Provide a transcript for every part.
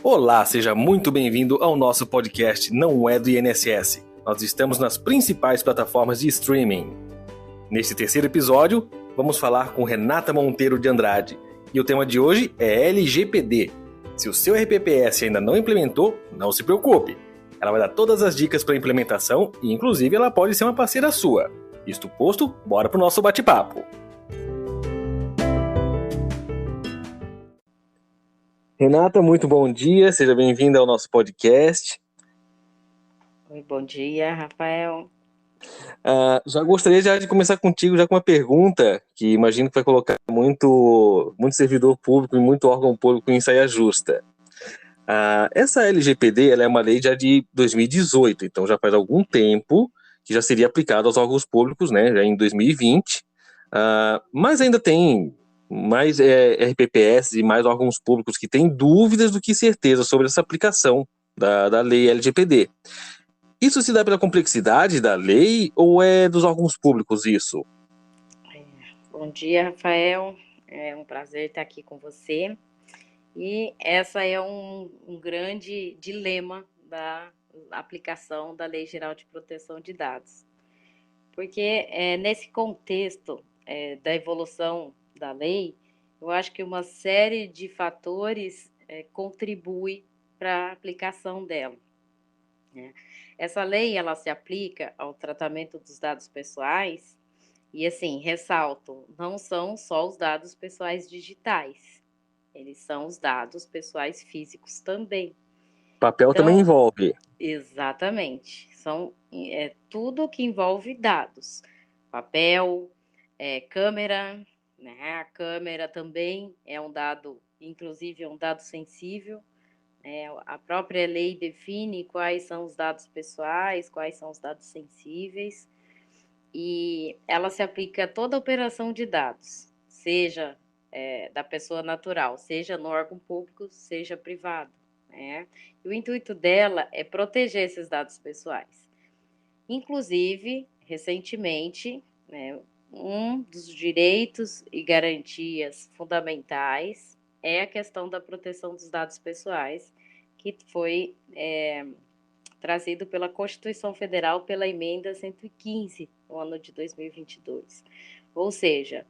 Olá, seja muito bem-vindo ao nosso podcast Não é do INSS. Nós estamos nas principais plataformas de streaming. Neste terceiro episódio, vamos falar com Renata Monteiro de Andrade. E o tema de hoje é LGPD. Se o seu RPPS ainda não implementou, não se preocupe. Ela vai dar todas as dicas para a implementação e, inclusive, ela pode ser uma parceira sua. Isto posto, bora pro nosso bate-papo. Renata, muito bom dia, seja bem-vinda ao nosso podcast. Oi, bom dia, Rafael. Já gostaria de começar contigo já com uma pergunta que imagino que vai colocar muito servidor público e muito órgão público em saia justa. Essa LGPD ela é uma lei já de 2018, então já faz algum tempo que já seria aplicada aos órgãos públicos, né, já em 2020, mas ainda tem mais RPPS e mais órgãos públicos que têm dúvidas do que certeza sobre essa aplicação da lei LGPD. Isso se dá pela complexidade da lei ou é dos órgãos públicos isso? Bom dia, Rafael. É um prazer estar aqui com você. E essa é um grande dilema da aplicação da Lei Geral de Proteção de Dados. Porque nesse contexto da evolução da lei, eu acho que uma série de fatores contribui para a aplicação dela. Essa lei ela se aplica ao tratamento dos dados pessoais e, assim, ressalto, não são só os dados pessoais digitais, eles são os dados pessoais físicos também. Papel também envolve. Exatamente, são tudo que envolve dados, papel, câmera, né? A câmera também é um dado, inclusive é um dado sensível. A própria lei define quais são os dados pessoais, quais são os dados sensíveis, e ela se aplica a toda operação de dados, seja da pessoa natural, seja no órgão público, seja privado, né? E o intuito dela é proteger esses dados pessoais. Inclusive, recentemente, né, um dos direitos e garantias fundamentais é a questão da proteção dos dados pessoais, que foi trazido pela Constituição Federal pela emenda 115, no ano de 2022. Ou seja,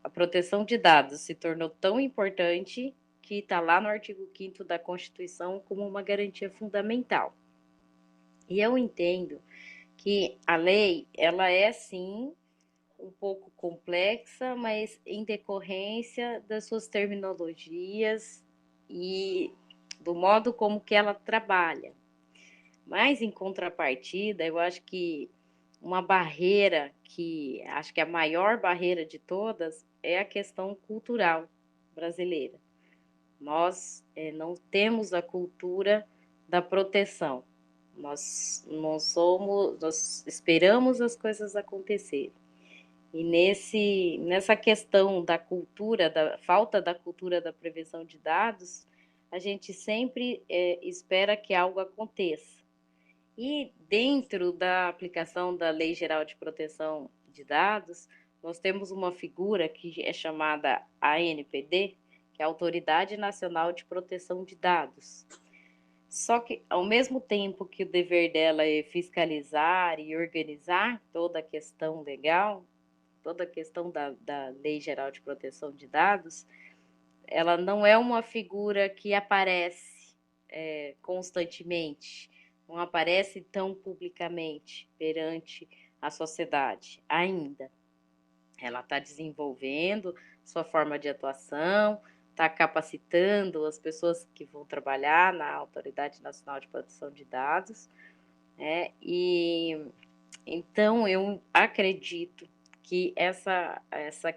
a proteção de dados se tornou tão importante que está lá no artigo 5º da Constituição como uma garantia fundamental. E eu entendo que a lei, ela é sim um pouco complexa, mas em decorrência das suas terminologias e do modo como que ela trabalha. Mas em contrapartida, eu acho que uma barreira que acho que a maior barreira de todas é a questão cultural brasileira. Nós não temos a cultura da proteção. Nós não somos, nós esperamos as coisas acontecerem. E nessa questão da cultura, da falta da cultura da prevenção de dados, a gente sempre espera que algo aconteça. E dentro da aplicação da Lei Geral de Proteção de Dados, nós temos uma figura que é chamada ANPD, que é a Autoridade Nacional de Proteção de Dados. Só que, ao mesmo tempo que o dever dela é fiscalizar e organizar toda a questão legal, toda a questão da Lei Geral de Proteção de Dados, ela não é uma figura que aparece constantemente, não aparece tão publicamente perante a sociedade ainda. Ela está desenvolvendo sua forma de atuação, está capacitando as pessoas que vão trabalhar na Autoridade Nacional de Proteção de Dados, e então eu acredito que essa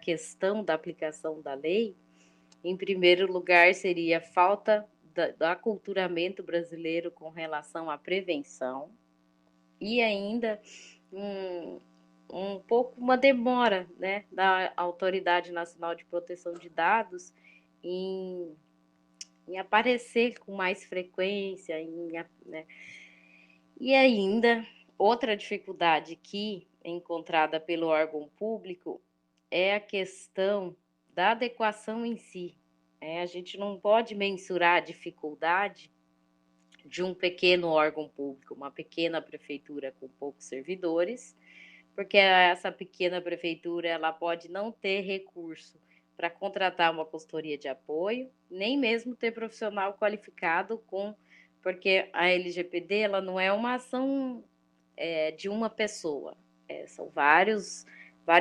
questão da aplicação da lei, em primeiro lugar, seria a falta do aculturamento brasileiro com relação à prevenção e ainda um pouco uma demora, né, da Autoridade Nacional de Proteção de Dados em aparecer com mais frequência, né? E ainda outra dificuldade que é encontrada pelo órgão público é a questão da adequação em si. A gente não pode mensurar a dificuldade de um pequeno órgão público, uma pequena prefeitura com poucos servidores, porque essa pequena prefeitura ela pode não ter recurso para contratar uma consultoria de apoio, nem mesmo ter profissional qualificado porque a LGPD ela não é uma ação de uma pessoa, são vários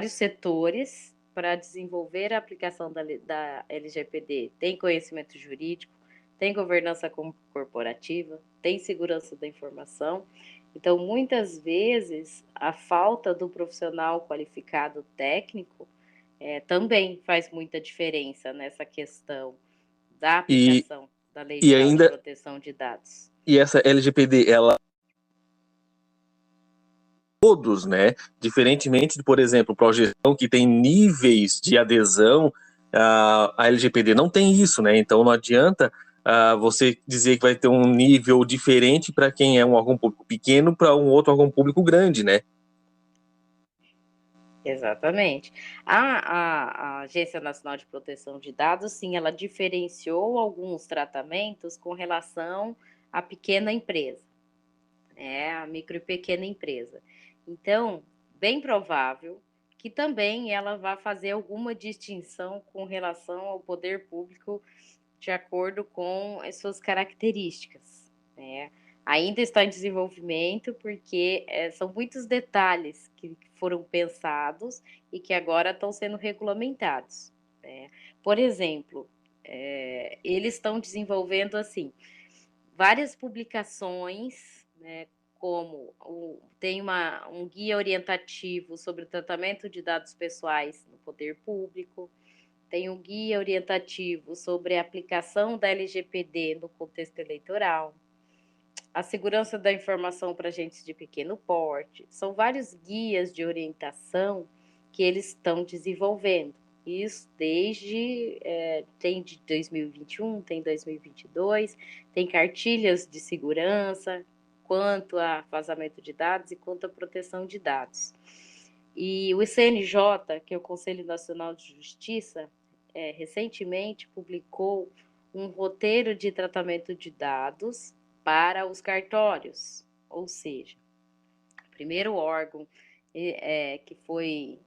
setores para desenvolver a aplicação da LGPD. Tem conhecimento jurídico, tem governança corporativa, tem segurança da informação. Então, muitas vezes, a falta do profissional qualificado técnico também faz muita diferença nessa questão da E, aplicação da Lei e Geral de ainda, Proteção de Dados. e essa LGPD, ela todos, né? Diferentemente de, por exemplo, projeção que tem níveis de adesão, a LGPD não tem isso, né? Então não adianta você dizer que vai ter um nível diferente para quem é um órgão público pequeno para um outro órgão público grande, né? Exatamente. A Agência Nacional de Proteção de Dados, sim, ela diferenciou alguns tratamentos com relação à pequena empresa, a micro e pequena empresa. Então, bem provável que também ela vá fazer alguma distinção com relação ao poder público de acordo com as suas características, né? Ainda está em desenvolvimento porque são muitos detalhes que foram pensados e que agora estão sendo regulamentados, né? Por exemplo, eles estão desenvolvendo assim várias publicações, né, como tem um guia orientativo sobre o tratamento de dados pessoais no poder público, tem um guia orientativo sobre a aplicação da LGPD no contexto eleitoral, a segurança da informação para agentes de pequeno porte. São vários guias de orientação que eles estão desenvolvendo. Isso tem de 2021, tem 2022, tem cartilhas de segurança quanto a vazamento de dados e quanto à proteção de dados. E o CNJ, que é o Conselho Nacional de Justiça, recentemente publicou um roteiro de tratamento de dados para os cartórios, ou seja, o primeiro órgão que foi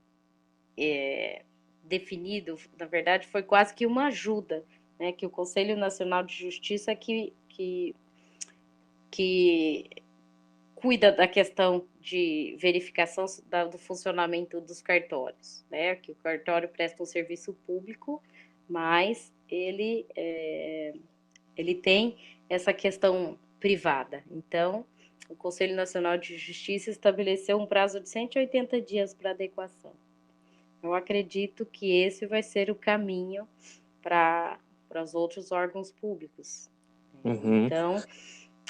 definido, na verdade, foi quase que uma ajuda, né, que o Conselho Nacional de Justiça que cuida da questão de verificação do funcionamento dos cartórios, né? Que o cartório presta um serviço público, mas ele tem essa questão privada. Então, o Conselho Nacional de Justiça estabeleceu um prazo de 180 dias para adequação. Eu acredito que esse vai ser o caminho para os outros órgãos públicos. Uhum. Então,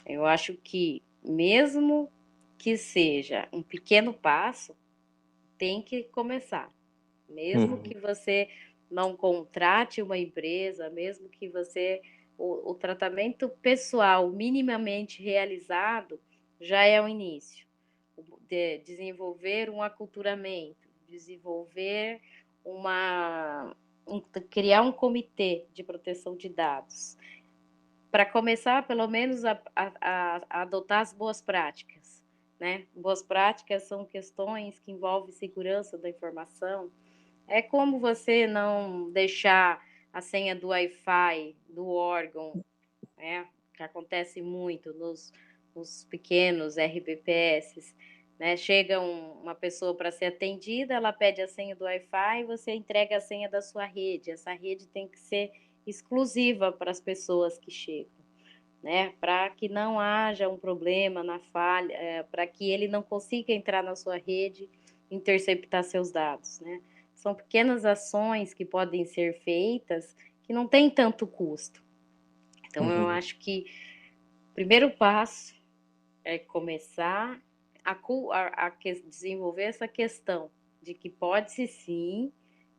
eu acho que mesmo que seja um pequeno passo, tem que começar. Mesmo que você não contrate uma empresa, mesmo que você o tratamento pessoal minimamente realizado já é o início. Desenvolver um aculturamento, desenvolver criar um comitê de proteção de dados, para começar, pelo menos, a adotar as boas práticas, né? Boas práticas são questões que envolvem segurança da informação. É como você não deixar a senha do Wi-Fi do órgão, né? Que acontece muito nos pequenos RBPS, né? Chega uma pessoa para ser atendida, ela pede a senha do Wi-Fi e você entrega a senha da sua rede. Essa rede tem que ser exclusiva para as pessoas que chegam, né? Para que não haja um problema na falha, para que ele não consiga entrar na sua rede e interceptar seus dados, né? São pequenas ações que podem ser feitas que não tem tanto custo. Então, eu acho que o primeiro passo é começar a desenvolver essa questão de que pode-se sim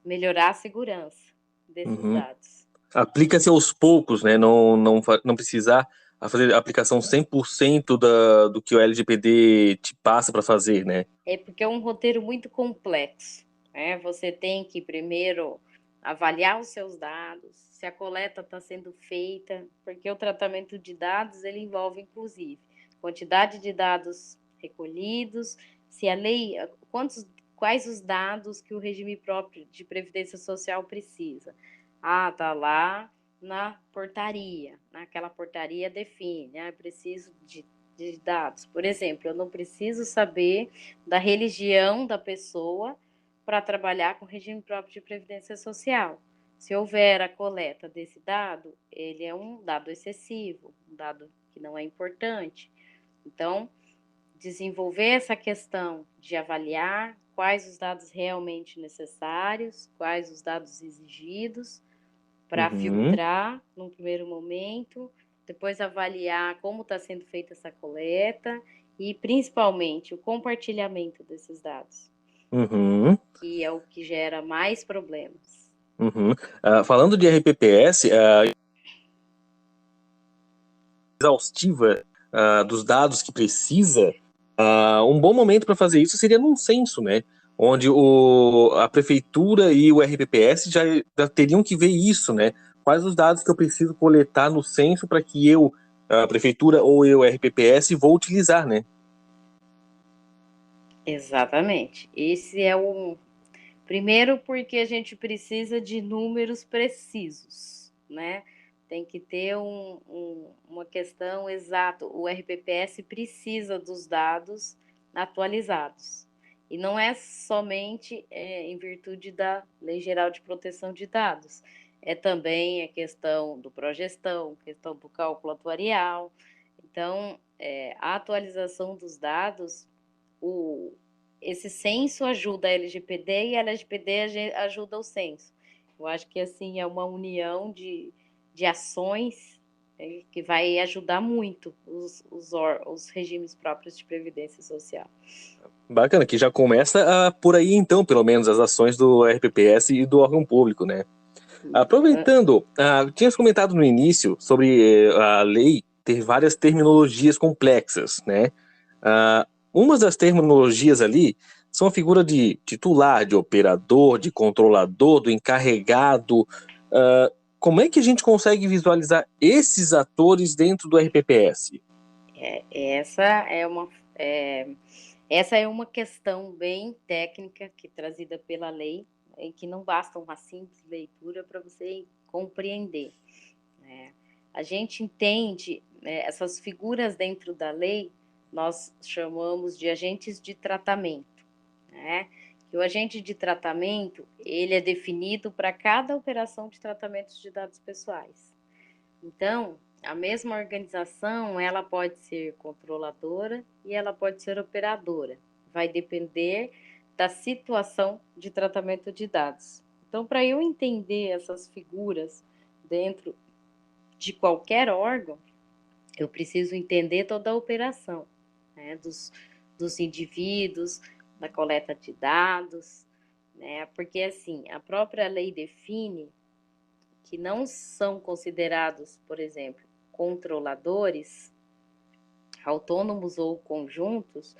melhorar a segurança desses dados. Aplica-se aos poucos, né? Não precisar fazer a aplicação 100% do que o LGPD te passa para fazer, né? É porque é um roteiro muito complexo, né? Você tem que primeiro avaliar os seus dados, se a coleta está sendo feita, porque o tratamento de dados ele envolve, inclusive, quantidade de dados recolhidos, se a lei, quais os dados que o regime próprio de previdência social precisa. Ah, tá lá na portaria, naquela portaria define, preciso de dados. Por exemplo, eu não preciso saber da religião da pessoa para trabalhar com o regime próprio de previdência social. Se houver a coleta desse dado, ele é um dado excessivo, um dado que não é importante. Então, desenvolver essa questão de avaliar quais os dados realmente necessários, quais os dados exigidos, para filtrar num primeiro momento, depois avaliar como está sendo feita essa coleta e, principalmente, o compartilhamento desses dados, que é o que gera mais problemas. Falando de RPPS, exaustiva dos dados que precisa, um bom momento para fazer isso seria num censo, né? Onde a prefeitura e o RPPS já teriam que ver isso, né? Quais os dados que eu preciso coletar no censo para que eu, a prefeitura ou eu, RPPS, vou utilizar, né? Exatamente. Esse é o primeiro, porque a gente precisa de números precisos, né? Tem que ter uma questão exata. O RPPS precisa dos dados atualizados. E não é somente em virtude da Lei Geral de Proteção de Dados. É também a questão do progestão, questão do cálculo atuarial. Então, a atualização dos dados, esse censo ajuda a LGPD e a LGPD ajuda o censo. Eu acho que assim é uma união de ações que vai ajudar muito os regimes próprios de previdência social. Bacana, que já começa por aí então, pelo menos, as ações do RPPS e do órgão público, né? Aproveitando, tinhas comentado no início sobre a lei ter várias terminologias complexas, né? Uma das terminologias ali são a figura de titular, de operador, de controlador, do encarregado. Como é que a gente consegue visualizar esses atores dentro do RPPS? Essa é uma questão bem técnica que trazida pela lei, em que não basta uma simples leitura para você compreender. A gente entende essas figuras dentro da lei, nós chamamos de agentes de tratamento, né? E o agente de tratamento, ele é definido para cada operação de tratamento de dados pessoais. Então, a mesma organização, ela pode ser controladora e ela pode ser operadora. Vai depender da situação de tratamento de dados. Então, para eu entender essas figuras dentro de qualquer órgão, eu preciso entender toda a operação, né, dos indivíduos, da coleta de dados, né, porque assim, a própria lei define que não são considerados, por exemplo, controladores, autônomos ou conjuntos,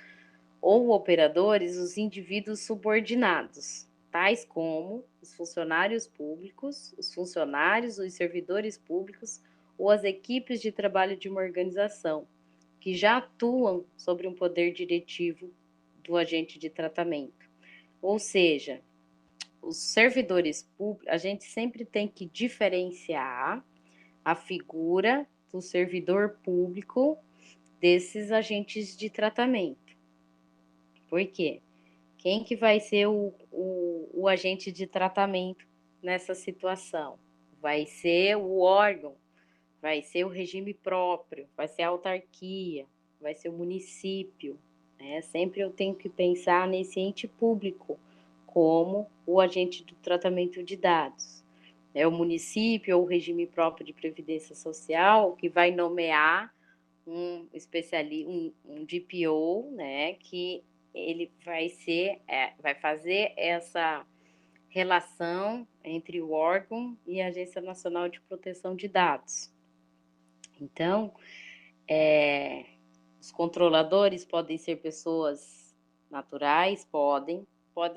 ou operadores, os indivíduos subordinados, tais como os funcionários públicos, os funcionários, os servidores públicos ou as equipes de trabalho de uma organização, que já atuam sobre um poder diretivo do agente de tratamento. Ou seja, os servidores públicos, a gente sempre tem que diferenciar a figura do servidor público desses agentes de tratamento. Por quê? Quem que vai ser o agente de tratamento nessa situação? Vai ser o órgão, vai ser o regime próprio, vai ser a autarquia, vai ser o município. Né? Sempre eu tenho que pensar nesse ente público como o agente do tratamento de dados. É o município ou o regime próprio de previdência social que vai nomear um especialista, um DPO, né, que ele vai fazer essa relação entre o órgão e a Agência Nacional de Proteção de Dados. Então, os controladores podem ser pessoas naturais, podem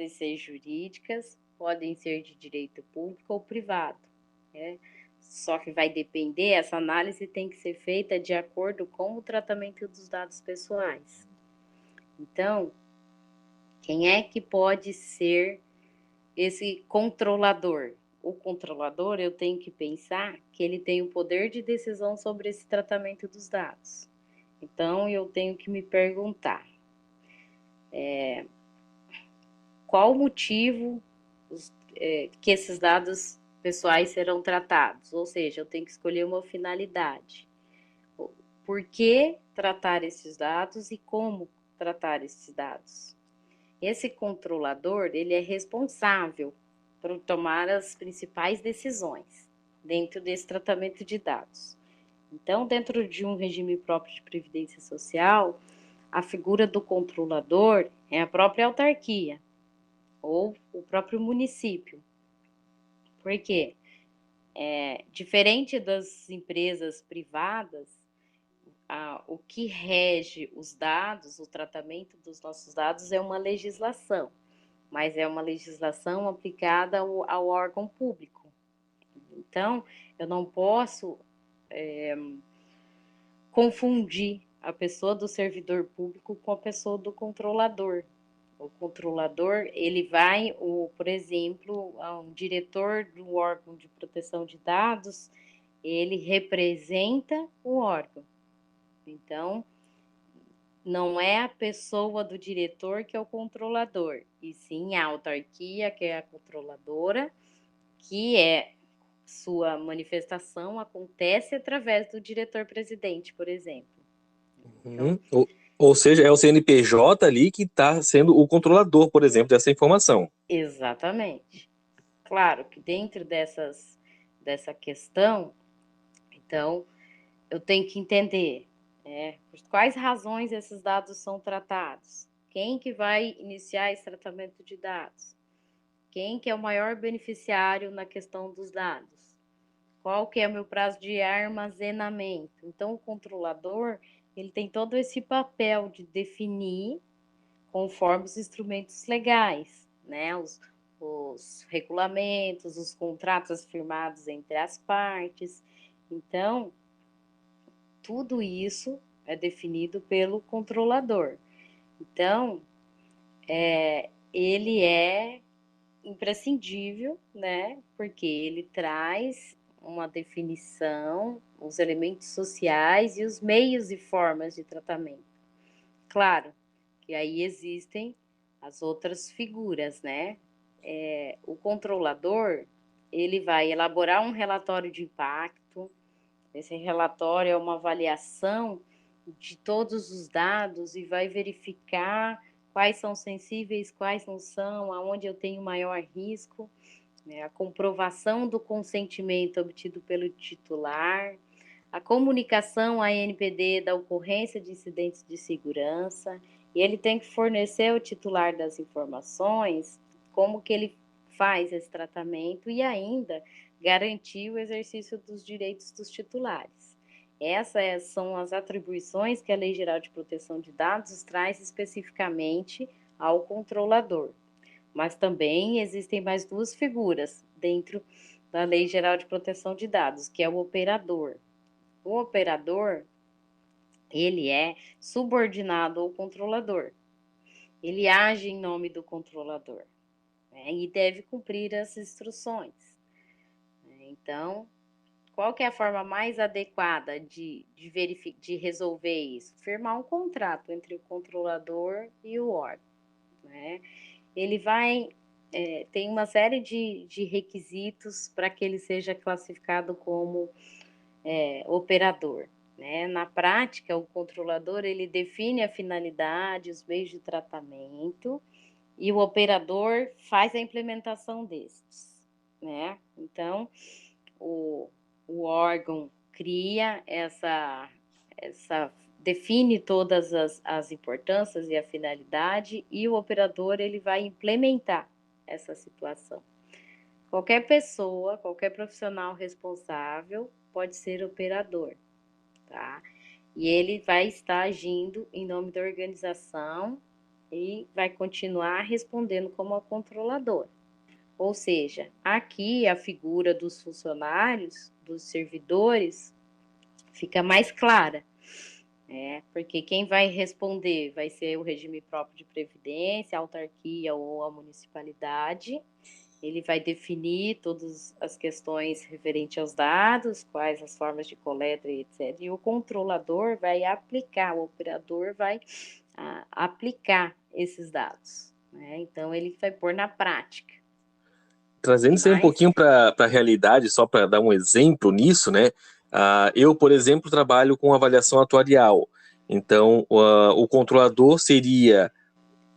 ser jurídicas, podem ser de direito público ou privado, né? Só que vai depender, essa análise tem que ser feita de acordo com o tratamento dos dados pessoais. Então, quem é que pode ser esse controlador? O controlador, eu tenho que pensar que ele tem o poder de decisão sobre esse tratamento dos dados. Então, eu tenho que me perguntar, qual o motivo que esses dados pessoais serão tratados? Ou seja, eu tenho que escolher uma finalidade. Por que tratar esses dados e como tratar esses dados? Esse controlador, ele é responsável por tomar as principais decisões dentro desse tratamento de dados. Então, dentro de um regime próprio de previdência social, a figura do controlador é a própria autarquia ou o próprio município. Por quê? Diferente das empresas privadas, o que rege os dados, o tratamento dos nossos dados é uma legislação, mas é uma legislação aplicada ao órgão público. Então, eu não posso confundir a pessoa do servidor público com a pessoa do controlador. O controlador, ele vai, por exemplo, um diretor do órgão de proteção de dados, ele representa o órgão. Então, não é a pessoa do diretor que é o controlador, e sim a autarquia, que é a controladora, que sua manifestação acontece através do diretor-presidente, por exemplo. Então, Ou seja, é o CNPJ ali que está sendo o controlador, por exemplo, dessa informação. exatamente. Claro que dentro dessa questão, então, eu tenho que entender por quais razões esses dados são tratados, quem que vai iniciar esse tratamento de dados, quem que é o maior beneficiário na questão dos dados, qual que é o meu prazo de armazenamento. Então, o controlador, ele tem todo esse papel de definir conforme os instrumentos legais, né? Os regulamentos, os contratos firmados entre as partes. Então, tudo isso é definido pelo controlador. Então, ele é imprescindível, né? Porque ele traz uma definição, os elementos sociais e os meios e formas de tratamento. Claro que aí existem as outras figuras, né? O controlador, ele vai elaborar um relatório de impacto. Esse relatório é uma avaliação de todos os dados e vai verificar quais são sensíveis, quais não são, aonde eu tenho maior risco, né? A comprovação do consentimento obtido pelo titular, a comunicação à ANPD da ocorrência de incidentes de segurança, e ele tem que fornecer ao titular das informações como que ele faz esse tratamento e ainda garantir o exercício dos direitos dos titulares. Essas são as atribuições que a Lei Geral de Proteção de Dados traz especificamente ao controlador. Mas também existem mais duas figuras dentro da Lei Geral de Proteção de Dados, que é o operador. O operador, ele é subordinado ao controlador. Ele age em nome do controlador, né, e deve cumprir as instruções. Então, qual que é a forma mais adequada de resolver isso? Firmar um contrato entre o controlador e o órgão, né? Ele vai tem uma série de requisitos para que ele seja classificado como operador, né? Na prática, o controlador ele define a finalidade, os meios de tratamento e o operador faz a implementação destes, né? Então, o órgão cria define todas as importâncias e a finalidade e o operador ele vai implementar essa situação. Qualquer pessoa, qualquer profissional responsável pode ser operador, tá? E ele vai estar agindo em nome da organização e vai continuar respondendo como controlador. Ou seja, aqui a figura dos funcionários, dos servidores, fica mais clara, porque quem vai responder vai ser o regime próprio de previdência, a autarquia ou a municipalidade. Ele vai definir todas as questões referentes aos dados, quais as formas de coleta e etc. E o controlador vai aplicar, o operador vai aplicar esses dados, né? Então, ele vai pôr na prática. Trazendo isso aí um Mas, pouquinho para a realidade, só para dar um exemplo nisso, né? Eu, por exemplo, trabalho com avaliação atuarial. Então, o controlador seria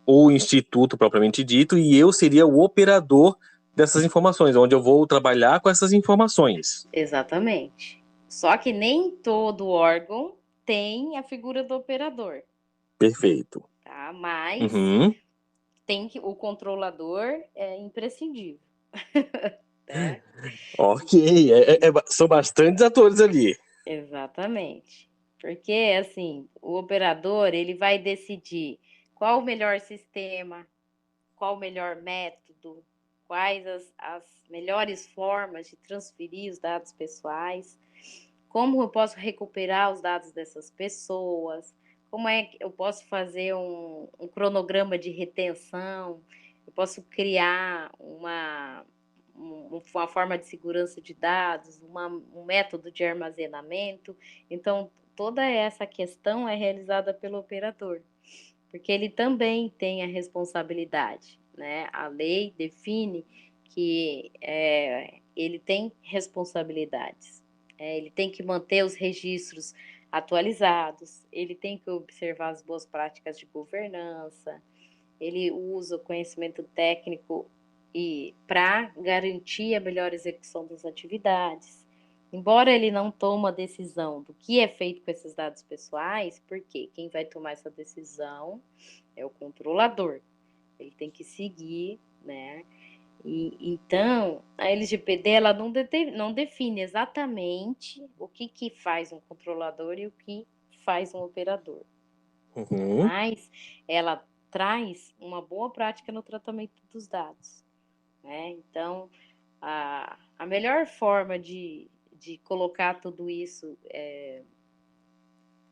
o instituto propriamente dito e eu seria o operador dessas informações, onde eu vou trabalhar com essas informações. exatamente. Só que nem todo órgão tem a figura do operador, Perfeito. tá? Mas Uhum. o controlador é imprescindível, né? Ok, são bastantes atores ali. Exatamente. Porque, assim, o operador, ele vai decidir qual o melhor sistema, qual o melhor método, quais as melhores formas de transferir os dados pessoais, como eu posso recuperar os dados dessas pessoas, como é que eu posso fazer um cronograma de retenção, eu posso criar uma forma de segurança de dados, um método de armazenamento. Então, toda essa questão é realizada pelo operador, porque ele também tem a responsabilidade, né? A lei define que ele tem responsabilidades. Ele tem que manter os registros atualizados, ele tem que observar as boas práticas de governança, ele usa o conhecimento técnico e para garantir a melhor execução das atividades. Embora ele não tome a decisão do que é feito com esses dados pessoais, porque quem vai tomar essa decisão é o controlador. Ele tem que seguir, né? Então, a LGPD ela não define exatamente o que faz um controlador e o que faz um operador, Uhum. mas ela traz uma boa prática no tratamento dos dados, né? Então, a melhor forma de colocar tudo isso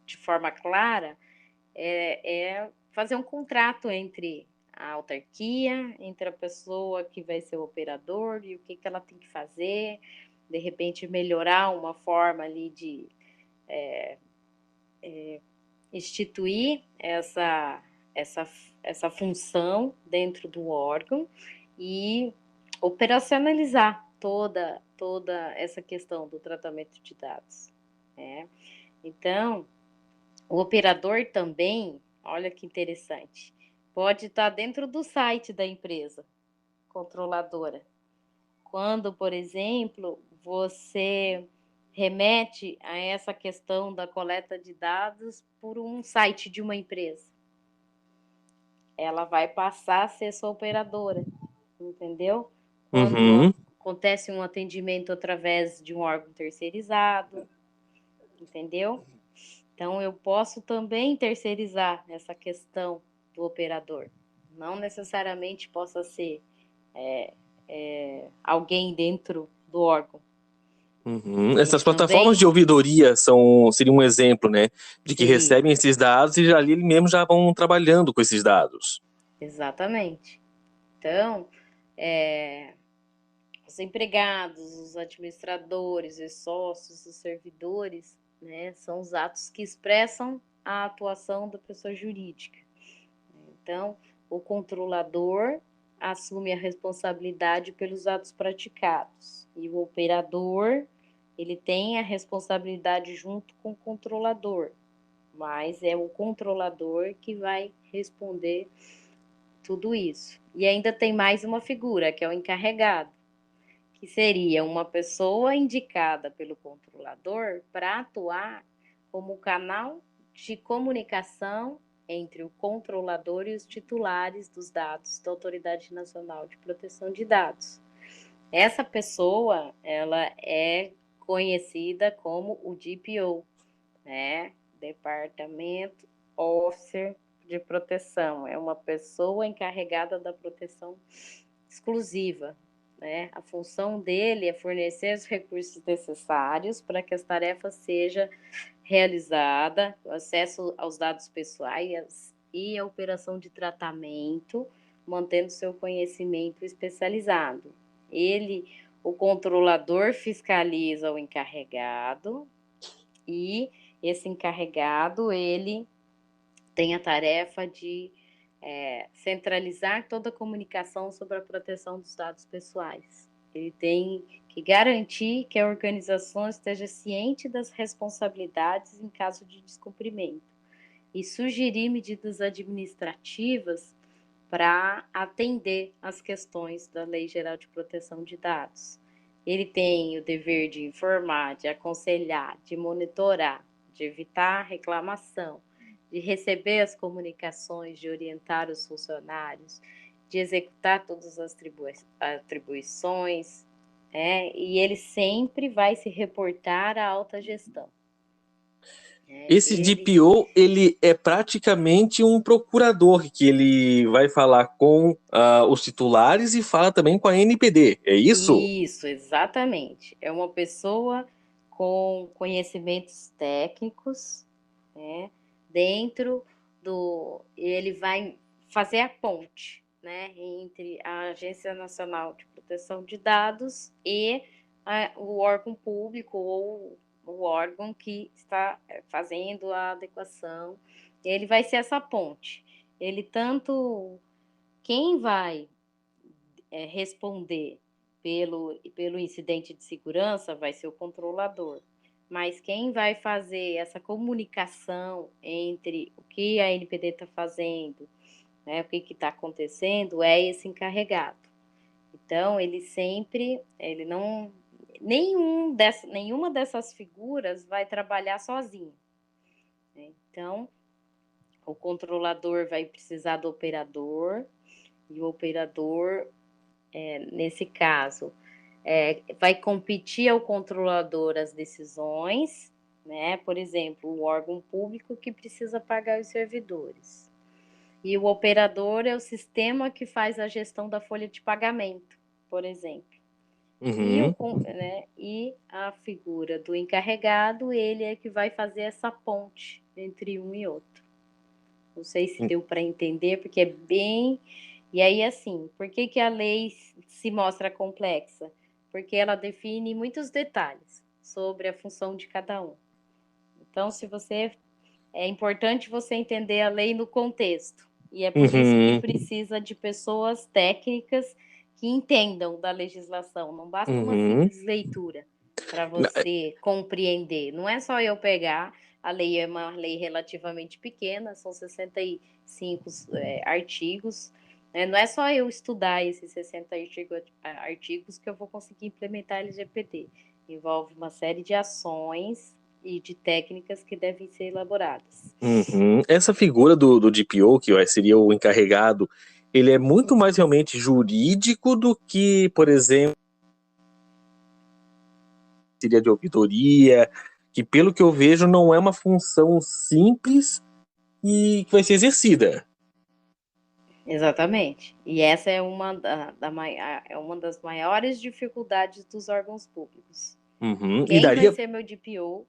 de forma clara é fazer um contrato entre a autarquia, entre a pessoa que vai ser o operador e o que ela tem que fazer, de repente melhorar uma forma ali de instituir essa função dentro do órgão e operacionalizar toda essa questão do tratamento de dados, né? Então, o operador também, olha que interessante, pode estar dentro do site da empresa controladora. Quando, por exemplo, você remete a essa questão da coleta de dados por um site de uma empresa, ela vai passar a ser sua operadora, entendeu? Quando Uhum. acontece um atendimento através de um órgão terceirizado, entendeu? Então, eu posso também terceirizar essa questão do operador. Não necessariamente possa ser alguém dentro do órgão. Uhum. Ele Essas plataformas também, de ouvidoria seriam um exemplo, né, de que seria, recebem esses dados e já ali mesmo já vão trabalhando com esses dados. exatamente. Então, os empregados, os administradores, os sócios, os servidores, né, são os atos que expressam a atuação da pessoa jurídica. Então, o controlador assume a responsabilidade pelos atos praticados e o operador ele tem a responsabilidade junto com o controlador, mas é o controlador que vai responder tudo isso. E ainda tem mais uma figura, que é o encarregado, que seria uma pessoa indicada pelo controlador para atuar como canal de comunicação entre o controlador e os titulares dos dados da Autoridade Nacional de Proteção de Dados. Essa pessoa, ela é conhecida como o DPO, né? Departamento Officer de Proteção. É uma pessoa encarregada da proteção exclusiva né? A função dele é fornecer os recursos necessários para que as tarefas sejam realizadas, o acesso aos dados pessoais e a operação de tratamento, mantendo seu conhecimento especializado. O controlador, fiscaliza o encarregado e esse encarregado, ele tem a tarefa de centralizar toda a comunicação sobre a proteção dos dados pessoais. Ele tem que garantir que a organização esteja ciente das responsabilidades em caso de descumprimento e sugerir medidas administrativas para atender às questões da Lei Geral de Proteção de Dados. Ele tem o dever de informar, de aconselhar, de monitorar, de evitar reclamação, de receber as comunicações, de orientar os funcionários, de executar todas as atribuições, e ele sempre vai se reportar à alta gestão. Esse DPO, ele é praticamente um procurador, que ele vai falar com os titulares e fala também com a NPD, é isso? Isso, exatamente. É uma pessoa com conhecimentos técnicos, né, dentro ele vai fazer a ponte, né, entre a Agência Nacional de Proteção de Dados e o órgão público ou o órgão que está fazendo a adequação. Ele vai ser essa ponte. Quem vai responder pelo incidente de segurança vai ser o controlador. Mas quem vai fazer essa comunicação entre o que a NPD está fazendo, né, o que está acontecendo, é esse encarregado. Então, nenhuma dessas figuras vai trabalhar sozinho, né? Então, o controlador vai precisar do operador, e o operador, nesse caso, vai competir ao controlador as decisões, né? Por exemplo, o órgão público que precisa pagar os servidores. E o operador é o sistema que faz a gestão da folha de pagamento, por exemplo. Uhum. E a figura do encarregado, ele é que vai fazer essa ponte entre um e outro. Não sei se deu para entender, porque é bem... E aí, assim, por que a lei se mostra complexa? Porque ela define muitos detalhes sobre a função de cada um. Então, é importante você entender a lei no contexto. E é por isso que precisa de pessoas técnicas que entendam da legislação. Não basta uma simples leitura para você compreender. Não é só eu pegar, a lei é uma lei relativamente pequena, são 65 artigos. Não é só eu estudar esses 60 artigos que eu vou conseguir implementar a LGPD. Envolve uma série de ações e de técnicas que devem ser elaboradas. Essa figura do DPO, que seria o encarregado, ele é muito mais realmente jurídico do que, por exemplo, seria de auditoria, que pelo que eu vejo não é uma função simples e que vai ser exercida. Exatamente. E essa é uma das maiores dificuldades dos órgãos públicos. Quem vai ser meu DPO?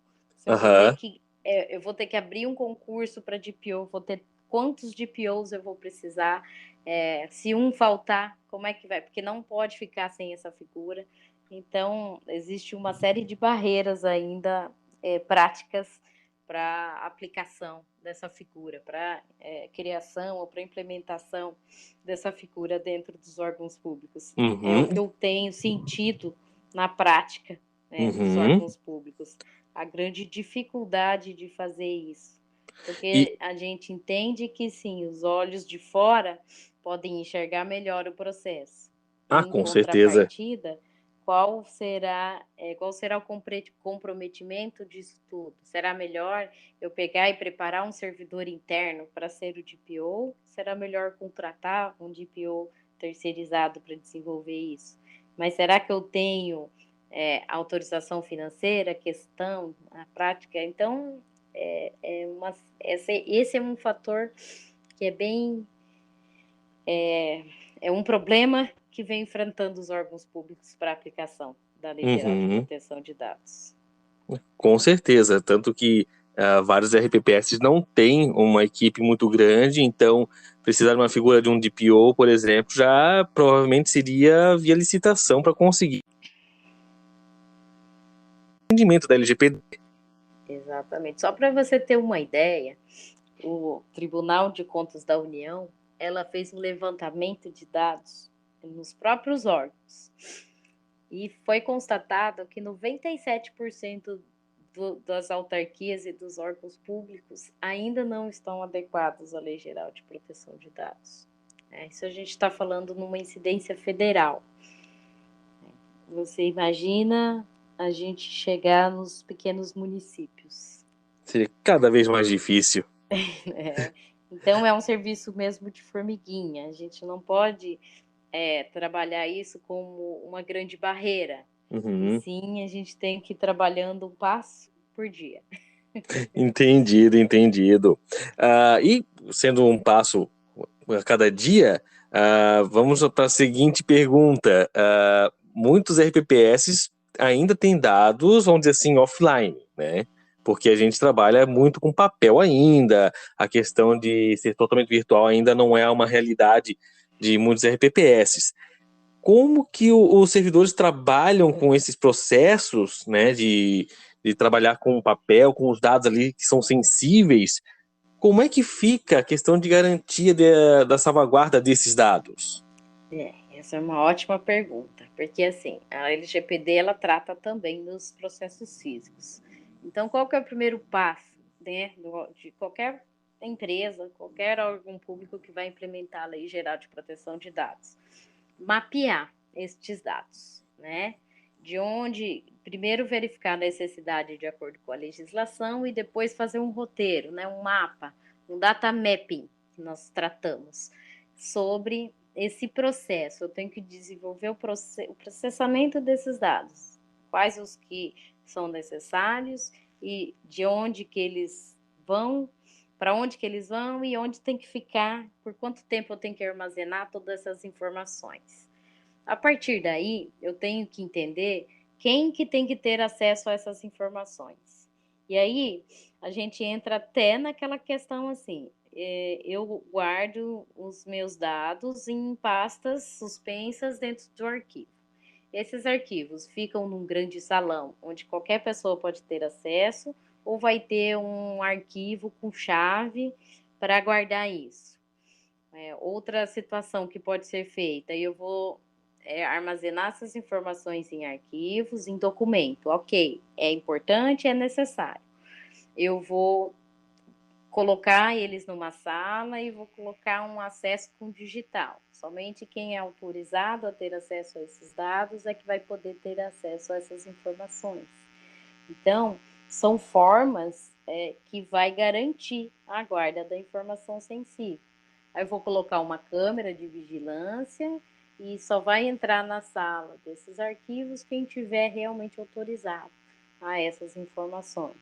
Eu vou ter que abrir um concurso para DPO, vou ter quantos DPOs eu vou precisar? Se um faltar, como é que vai? Porque não pode ficar sem essa figura. Então, existe uma série de barreiras ainda práticas para aplicação dessa figura, para criação ou para implementação dessa figura dentro dos órgãos públicos. É o que eu tenho sentido na prática, dos órgãos públicos. A grande dificuldade de fazer isso. Porque a gente entende que, sim, os olhos de fora podem enxergar melhor o processo. Com certeza. Qual será o comprometimento disso tudo? Será melhor eu pegar e preparar um servidor interno para ser o DPO? Será melhor contratar um DPO terceirizado para desenvolver isso? Mas será que eu tenho autorização financeira, questão, a prática? Então, esse é um fator que é bem... É um problema que vem enfrentando os órgãos públicos para a aplicação da Lei Geral de Proteção de Dados. Com certeza, tanto que vários RPPS não têm uma equipe muito grande, então precisar de uma figura de um DPO, por exemplo, já provavelmente seria via licitação para conseguir o entendimento da LGPD. Exatamente. Só para você ter uma ideia, o Tribunal de Contas da União, ela fez um levantamento de dados nos próprios órgãos e foi constatado que 97% das autarquias e dos órgãos públicos ainda não estão adequados à Lei Geral de Proteção de Dados. Isso a gente está falando numa incidência federal. Você imagina a gente chegar nos pequenos municípios. Seria cada vez mais difícil. Então, é um serviço mesmo de formiguinha. A gente não pode trabalhar isso como uma grande barreira. E sim, a gente tem que ir trabalhando um passo por dia. Entendido. E sendo um passo a cada dia, vamos para a seguinte pergunta. Muitos RPPS ainda têm dados, vamos dizer assim, offline, né? Porque a gente trabalha muito com papel ainda, a questão de ser totalmente virtual ainda não é uma realidade de muitos RPPS. Como que os servidores trabalham com esses processos, né, de trabalhar com o papel, com os dados ali que são sensíveis? Como é que fica a questão de garantia da salvaguarda desses dados? Essa é uma ótima pergunta, porque assim, a LGPD ela trata também dos processos físicos. Então, qual que é o primeiro passo, né, de qualquer empresa, qualquer órgão público que vai implementar a Lei Geral de Proteção de Dados? Mapear estes dados, né? De onde, primeiro verificar a necessidade de acordo com a legislação e depois fazer um roteiro, né, um mapa, um data mapping que nós tratamos sobre esse processo. Eu tenho que desenvolver o processamento desses dados, quais os que são necessários e de onde que eles vão, para onde que eles vão e onde tem que ficar, por quanto tempo eu tenho que armazenar todas essas informações. A partir daí, eu tenho que entender quem que tem que ter acesso a essas informações. E aí, a gente entra até naquela questão assim, eu guardo os meus dados em pastas suspensas dentro do arquivo. Esses arquivos ficam num grande salão, onde qualquer pessoa pode ter acesso, ou vai ter um arquivo com chave para guardar isso. Outra situação que pode ser feita, eu vou armazenar essas informações em arquivos, em documento. Ok, é importante, é necessário. Eu vou colocar eles numa sala e vou colocar um acesso com digital. Somente quem é autorizado a ter acesso a esses dados é que vai poder ter acesso a essas informações. Então, são formas que vai garantir a guarda da informação sensível. Aí eu vou colocar uma câmera de vigilância e só vai entrar na sala desses arquivos quem tiver realmente autorizado a essas informações.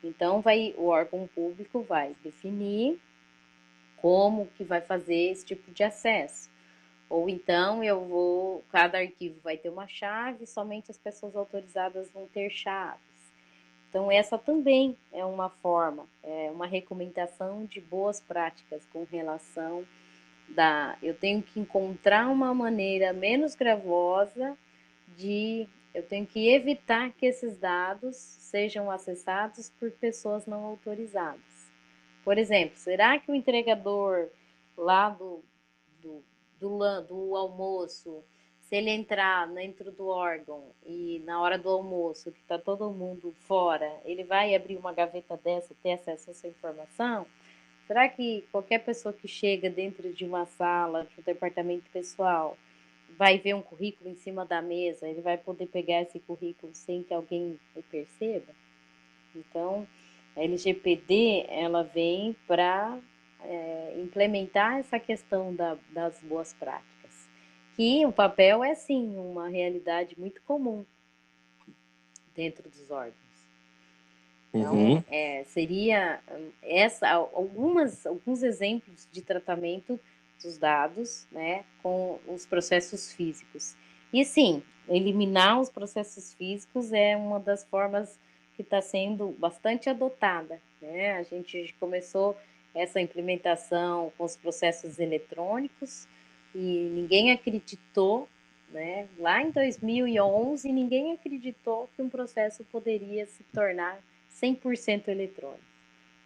Então, o órgão público vai definir como que vai fazer esse tipo de acesso. Ou então cada arquivo vai ter uma chave, somente as pessoas autorizadas vão ter chaves. Então, essa também é uma forma, uma recomendação de boas práticas com relação eu tenho que encontrar uma maneira menos gravosa eu tenho que evitar que esses dados sejam acessados por pessoas não autorizadas. Por exemplo, será que o entregador lá do almoço, se ele entrar dentro do órgão e na hora do almoço, que está todo mundo fora, ele vai abrir uma gaveta dessa e ter acesso a essa informação? Será que qualquer pessoa que chega dentro de uma sala, de um departamento pessoal, vai ver um currículo em cima da mesa, ele vai poder pegar esse currículo sem que alguém o perceba? Então, a LGPD, ela vem para implementar essa questão das boas práticas, que o papel é, sim, uma realidade muito comum dentro dos órgãos. Então, seria alguns exemplos de tratamento dos dados, né, com os processos físicos. E sim, eliminar os processos físicos é uma das formas que está sendo bastante adotada, né? A gente começou essa implementação com os processos eletrônicos e ninguém acreditou, né? Lá em 2011, ninguém acreditou que um processo poderia se tornar 100% eletrônico.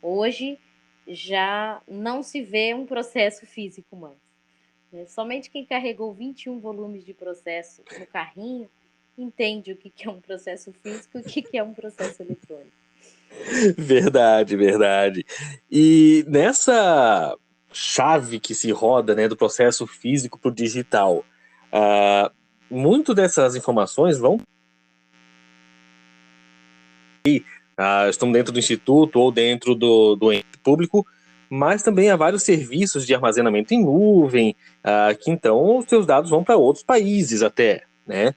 Hoje já não se vê um processo físico mais, né? Somente quem carregou 21 volumes de processo no carrinho entende o que é um processo físico e o que é um processo eletrônico. Verdade, verdade. E nessa chave que se roda, né, do processo físico para o digital, muito dessas informações estão dentro do instituto ou dentro do ente público, mas também há vários serviços de armazenamento em nuvem, que então os seus dados vão para outros países até, né?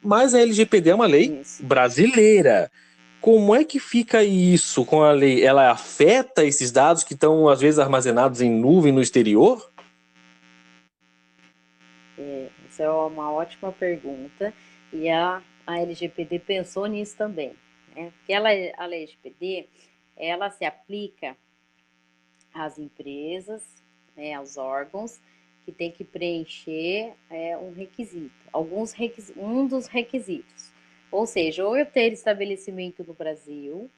Mas a LGPD é uma lei brasileira. Como é que fica isso com a lei? Ela afeta esses dados que estão, às vezes, armazenados em nuvem no exterior? Essa é uma ótima pergunta e a LGPD pensou nisso também, né? Porque a LGPD, ela se aplica às empresas, né, aos órgãos que tem que preencher um requisito, um dos requisitos. Ou seja, ou eu ter estabelecimento no Brasil,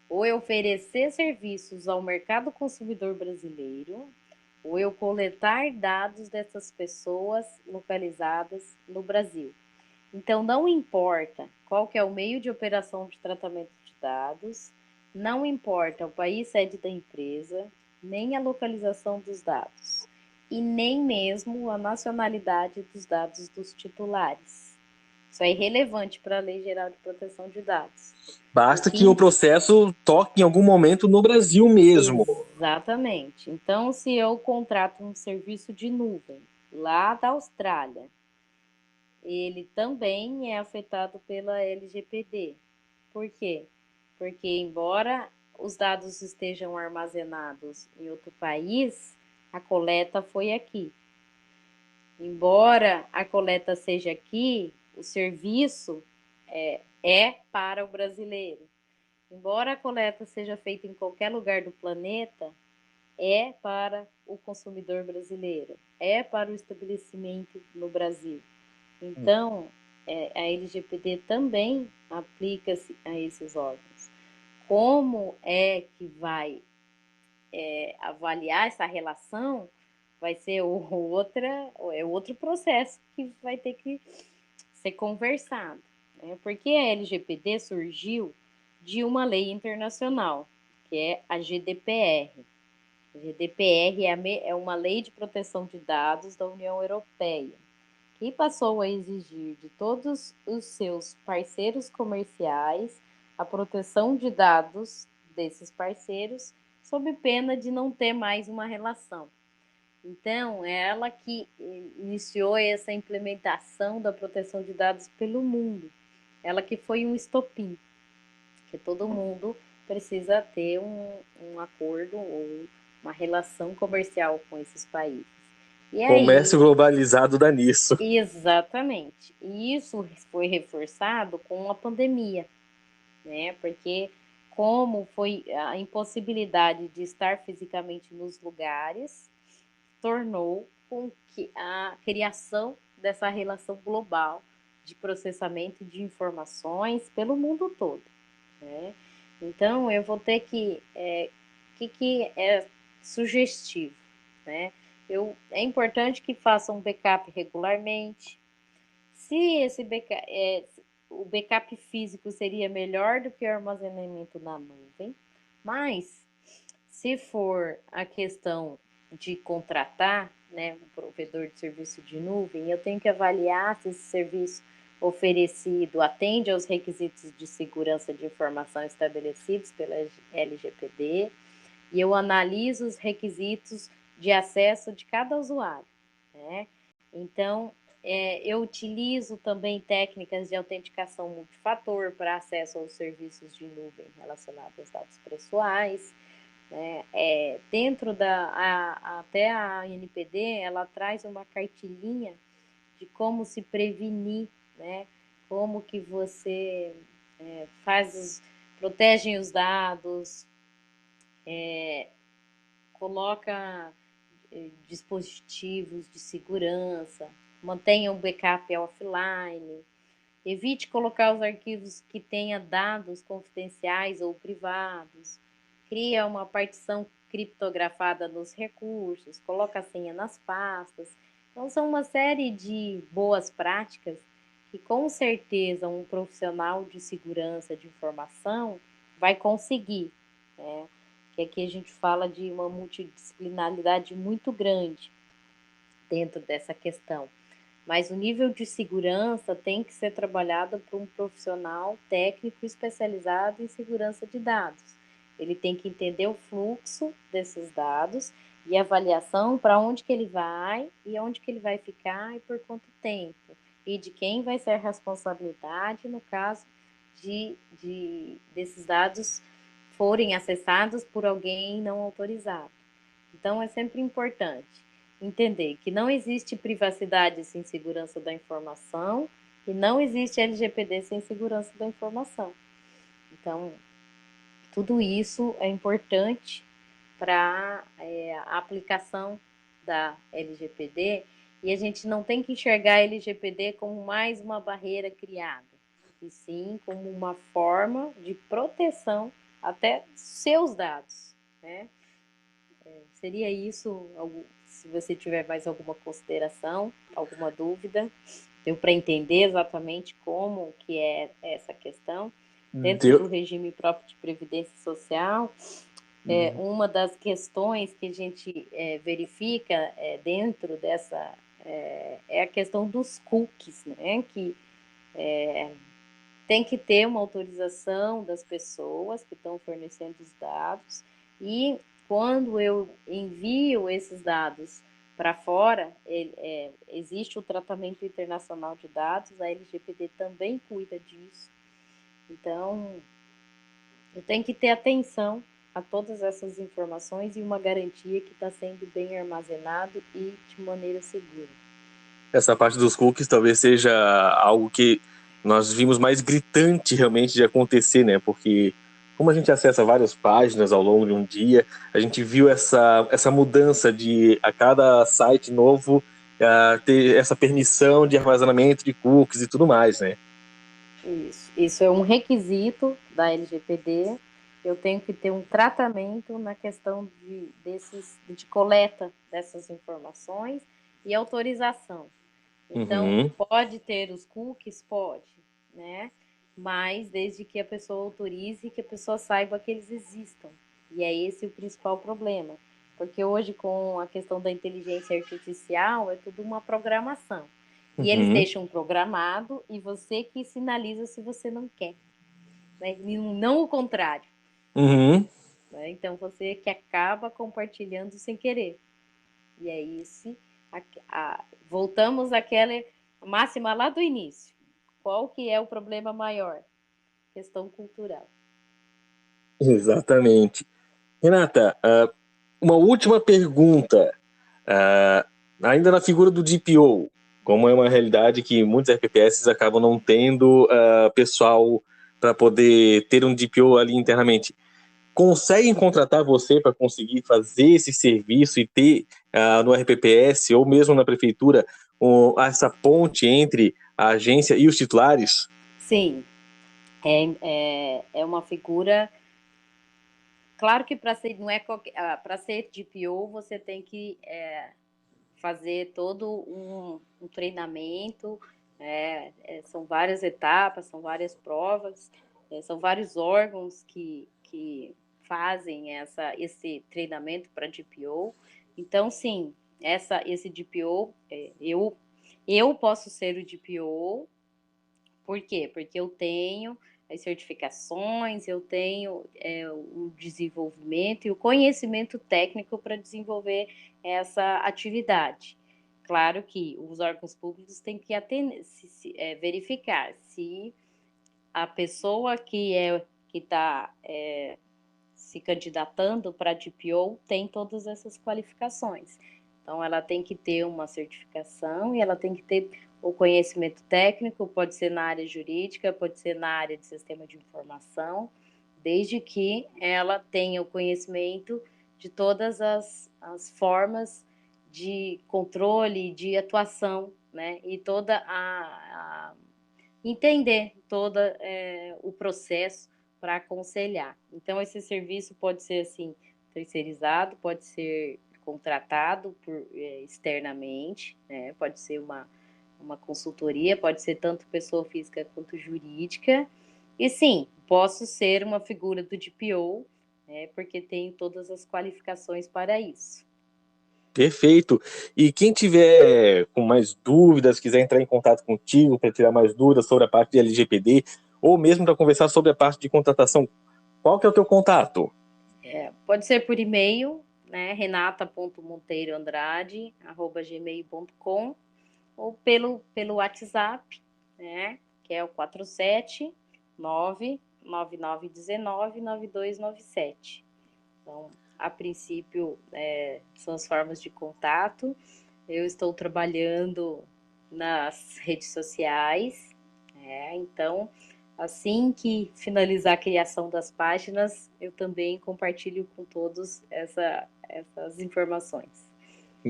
ou eu oferecer serviços ao mercado consumidor brasileiro, ou eu coletar dados dessas pessoas localizadas no Brasil. Então, não importa qual que é o meio de operação de tratamento de dados, não importa o país sede da empresa, nem a localização dos dados, e nem mesmo a nacionalidade dos dados dos titulares. Isso é irrelevante para a Lei Geral de Proteção de Dados. Basta que o processo toque em algum momento no Brasil mesmo. Exatamente. Então, se eu contrato um serviço de nuvem lá da Austrália, ele também é afetado pela LGPD. Por quê? Porque, embora os dados estejam armazenados em outro país, a coleta foi aqui. Embora a coleta seja aqui, o serviço é para o brasileiro. Embora a coleta seja feita em qualquer lugar do planeta, é para o consumidor brasileiro, é para o estabelecimento no Brasil. Então, a LGPD também aplica-se a esses órgãos. Como é que vai avaliar essa relação? Vai ser outro processo que vai ter que ser conversado, né? Porque a LGPD surgiu de uma lei internacional, que é a GDPR. A GDPR é uma lei de proteção de dados da União Europeia, que passou a exigir de todos os seus parceiros comerciais a proteção de dados desses parceiros, sob pena de não ter mais uma relação. Então, é ela que iniciou essa implementação da proteção de dados pelo mundo. Ela que foi um estopim, que todo mundo precisa ter um acordo ou uma relação comercial com esses países. E comércio aí, globalizado dá nisso. Exatamente. E isso foi reforçado com a pandemia, né? Porque como foi a impossibilidade de estar fisicamente nos lugares, tornou com que a criação dessa relação global de processamento de informações pelo mundo todo, né? Então, eu vou ter que é sugestivo, né? É importante que façam um backup regularmente. Se esse o backup físico seria melhor do que o armazenamento na nuvem, mas se for a questão de contratar, né, um provedor de serviço de nuvem, eu tenho que avaliar se esse serviço oferecido atende aos requisitos de segurança de informação estabelecidos pela LGPD, e eu analiso os requisitos de acesso de cada usuário, né? Então, eu utilizo também técnicas de autenticação multifator para acesso aos serviços de nuvem relacionados aos dados pessoais. né? Dentro até a ANPD, ela traz uma cartilhinha de como se prevenir, né? Como que você protege os dados, coloca dispositivos de segurança, mantenha um backup offline, evite colocar os arquivos que tenha dados confidenciais ou privados, cria uma partição criptografada nos recursos, coloca a senha nas pastas. Então, são uma série de boas práticas que, com certeza, um profissional de segurança de informação vai conseguir, né? Que aqui a gente fala de uma multidisciplinaridade muito grande dentro dessa questão. Mas o nível de segurança tem que ser trabalhado por um profissional técnico especializado em segurança de dados. Ele tem que entender o fluxo desses dados e a avaliação para onde que ele vai e onde que ele vai ficar e por quanto tempo. E de quem vai ser a responsabilidade no caso desses dados forem acessados por alguém não autorizado. Então, é sempre importante entender que não existe privacidade sem segurança da informação e não existe LGPD sem segurança da informação. Então, tudo isso é importante para a aplicação da LGPD, e a gente não tem que enxergar a LGPD como mais uma barreira criada, e sim como uma forma de proteção até seus dados, né? Seria isso, se você tiver mais alguma consideração, alguma dúvida, deu para entender exatamente como que é essa questão. Dentro do regime próprio de previdência social, uma das questões que a gente verifica dentro dessa é a questão dos cookies, né? Que tem que ter uma autorização das pessoas que estão fornecendo os dados, e quando eu envio esses dados para fora, existe o tratamento internacional de dados, a LGPD também cuida disso. Então, eu tenho que ter atenção a todas essas informações e uma garantia que está sendo bem armazenado e de maneira segura. Essa parte dos cookies talvez seja algo que nós vimos mais gritante realmente de acontecer, né? Porque como a gente acessa várias páginas ao longo de um dia, a gente viu essa mudança de a cada site novo ter essa permissão de armazenamento de cookies e tudo mais, né? Isso é um requisito da LGPD. Eu tenho que ter um tratamento na questão de coleta dessas informações e autorização. Então, pode ter os cookies? Pode, né? Mas desde que a pessoa autorize, que a pessoa saiba que eles existam. E é esse o principal problema. Porque hoje, com a questão da inteligência artificial, é tudo uma programação. E eles deixam programado e você que sinaliza se você não quer. Né? E não o contrário. Né? Então, você que acaba compartilhando sem querer. E é isso. Voltamos àquela máxima lá do início. Qual que é o problema maior? Questão cultural. Exatamente. Renata, uma última pergunta. Ainda na figura do DPO, como é uma realidade que muitos RPPS acabam não tendo pessoal para poder ter um DPO ali internamente, conseguem contratar você para conseguir fazer esse serviço e ter no RPPS ou mesmo na prefeitura essa ponte entre a agência e os titulares? Sim, é uma figura. Claro que para ser, não é para ser DPO você tem que fazer todo um treinamento, são várias etapas, são várias provas, são vários órgãos que fazem esse treinamento para DPO. Então, sim, esse DPO, eu posso ser o DPO. Por quê? Porque eu tenho as certificações, eu tenho o desenvolvimento e o conhecimento técnico para desenvolver essa atividade. Claro que os órgãos públicos têm que verificar se a pessoa que está se candidatando para DPO tem todas essas qualificações. Então, ela tem que ter uma certificação e ela tem que ter o conhecimento técnico, pode ser na área jurídica, pode ser na área de sistema de informação, desde que ela tenha o conhecimento de todas as formas de controle, de atuação, né? E toda entender todo o processo para aconselhar. Então, esse serviço pode ser, assim, terceirizado, pode ser contratado externamente, né? Pode ser uma consultoria, pode ser tanto pessoa física quanto jurídica. E sim, posso ser uma figura do DPO, né? Porque tenho todas as qualificações para isso. Perfeito. E quem tiver com mais dúvidas, quiser entrar em contato contigo para tirar mais dúvidas sobre a parte de LGPD, ou mesmo para conversar sobre a parte de contratação, qual que é o teu contato? Pode ser por e-mail, né, renata.monteiroandrade@gmail.com, ou pelo WhatsApp, né, que é o 479-9919-9297. Então, a princípio, são as formas de contato. Eu estou trabalhando nas redes sociais, então, assim que finalizar a criação das páginas, eu também compartilho com todos essas informações.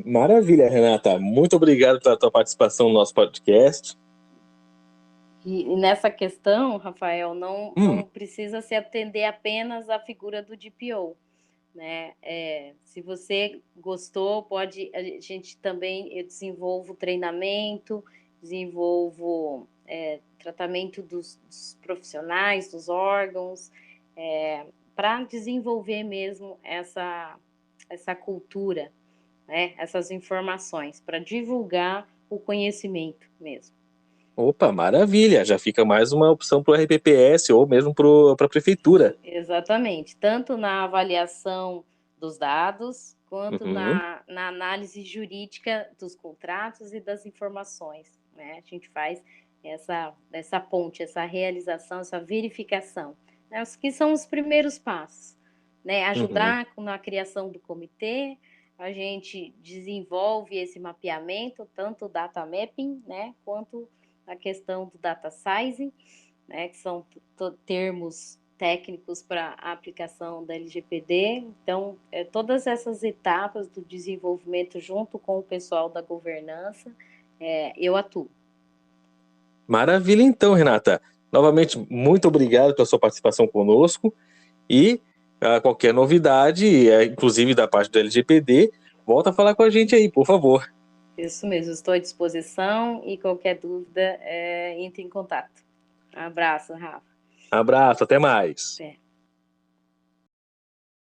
Maravilha, Renata. Muito obrigado pela tua participação no nosso podcast. E nessa questão, Rafael, não precisa se atender apenas à figura do DPO, né? Se você gostou, a gente também, eu desenvolvo treinamento, desenvolvo tratamento dos profissionais, dos órgãos, para desenvolver mesmo essa cultura, né? Essas informações, para divulgar o conhecimento mesmo. Opa, maravilha! Já fica mais uma opção para o RPPS ou mesmo para a prefeitura. Exatamente, tanto na avaliação dos dados, quanto na análise jurídica dos contratos e das informações, né? A gente faz essa ponte, essa realização, essa verificação, né? Os que são os primeiros passos, né? Ajudar na criação do comitê, a gente desenvolve esse mapeamento, tanto o data mapping, né, quanto a questão do data sizing, né, que são termos técnicos para a aplicação da LGPD. Então, todas essas etapas do desenvolvimento junto com o pessoal da governança, eu atuo. Maravilha, então, Renata. Novamente, muito obrigado pela sua participação conosco e qualquer novidade, inclusive da parte do LGPD, volta a falar com a gente aí, por favor. Isso mesmo, estou à disposição e qualquer dúvida, entre em contato. Um abraço, Rafa. Abraço, até mais. Até.